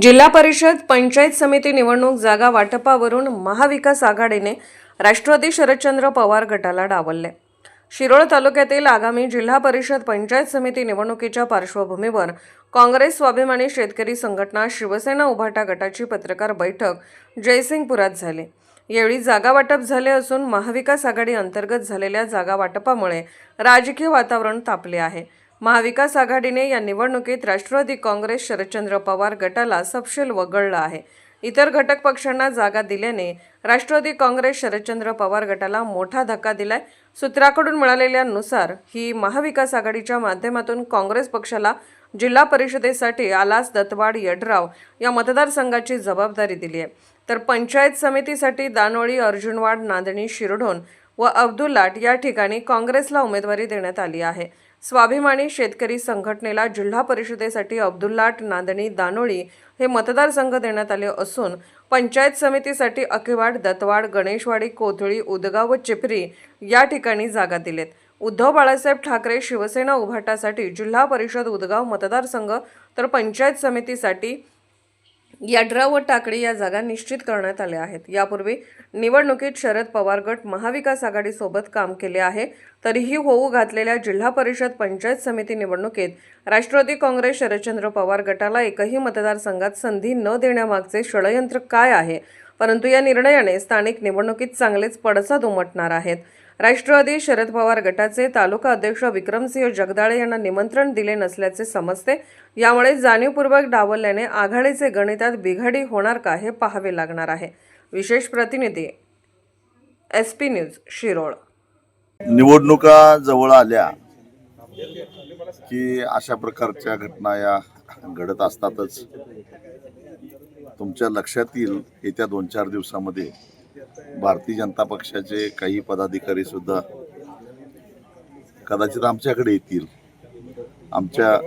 जिल्हा परिषद पंचायत समिती निवडणूक जागा वाटपावरून महाविकास आघाडीने राष्ट्रवादी शरदचंद्र पवार गटाला डावलले। शिरोळ तालुक्यातील आगामी जिल्हा परिषद पंचायत समिती निवडणुकीच्या पार्श्वभूमीवर काँग्रेस स्वाभिमानी शेतकरी संघटना शिवसेना उभाटा गटाची पत्रकार बैठक जयसिंगपुरात झाली। यावेळी जागा वाटप झाले असून महाविकास आघाडी अंतर्गत झालेल्या जागा वाटपामुळे राजकीय वातावरण तापले आहे। महाविकास आघाडीने या निवडणुकीत राष्ट्रवादी काँग्रेस शरदचंद्र पवार गटाला सपशेल वगळलं आहे। इतर घटक पक्षांना जागा दिल्याने राष्ट्रवादी काँग्रेस शरदचंद्र पवार गटाला मोठा धक्का दिलाय। सूत्राकडून मिळालेल्यानुसार ही महाविकास आघाडीच्या माध्यमातून काँग्रेस पक्षाला जिल्हा परिषदेसाठी आलास दत्तवाड यड्राव या मतदारसंघाची जबाबदारी दिली आहे, तर पंचायत समितीसाठी दानोळी अर्जुनवाड नांदणी शिरढोण व अब्दुल्लाट या ठिकाणी काँग्रेसला उमेदवारी देण्यात आली आहे। स्वाभिमानी शेतकरी संघटनेला जिल्हा परिषदेसाठी अब्दुल्लाट नांदणी दानोळी हे मतदारसंघ देण्यात आले असून पंचायत समितीसाठी अकिवाड दत्तवाड गणेशवाडी कोथळी उदगाव व चिपरी या ठिकाणी जागा दिलेत। उद्धव बाळासाहेब ठाकरे शिवसेना उभाटासाठी जिल्हा परिषद उदगाव मतदारसंघ तर पंचायत समितीसाठी यड्राव व टाकळी या जागा निश्चित करण्यात आल्या आहेत। यापूर्वी निवडणुकीत शरद पवार गट महाविकास आघाडीसोबत काम केले आहे, तरीही होऊ घातलेल्या जिल्हा परिषद पंचायत समिती निवडणुकीत राष्ट्रवादी काँग्रेस शरदचंद्र पवार गटाला एकही मतदारसंघात संधी न देण्यामागचे षडयंत्र काय आहे, परंतु या निर्णयाने स्थानिक निवडणुकीत चांगलेच पडसाद उमटणार आहेत। राष्ट्रवादी शरद पवार गटाचे तालुका अध्यक्ष विक्रमसिंह जगदाळे यांना निमंत्रण दिले नसल्याचे समजते। यामुळे जाणीवपूर्वक डावलल्याने आघाडीचे गणितात बिघाडी होणार का हे पाहावे लागणार आहे। विशेष प्रतिनिधी SP न्यूज शिरोळ। निवडणुका जवळ आल्या की अशा प्रकारच्या घटना या घडत असतातच। तुमच्या लक्षात येईल येत्या 2-4 दिवसामध्ये भारतीय जनता पक्षाचे काही पदाधिकारी सुद्धा कदाचित आमच्याकडे येतील। आमच्या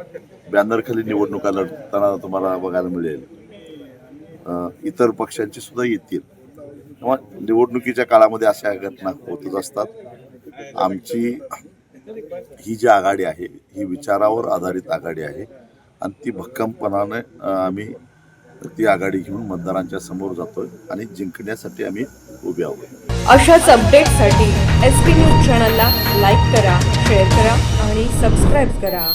बॅनरखाली निवडणुका लढताना तुम्हाला बघायला मिळेल। इतर पक्षांचे सुद्धा येतील। तेव्हा निवडणुकीच्या काळामध्ये अशा घटना होतच असतात। आमची ही जी आघाडी आहे ही विचारावर आधारित आघाडी आहे आणि ती भक्कमपणाने आम्ही ती आघाडी घेऊन मतदारांच्या समोर जातोय आणि जिंकण्यासाठी आम्ही उभे आहोत। अशाच अपडेटसाठी SP न्यूज चॅनलला लाईक करा, शेअर करा आणि सबस्क्राईब करा।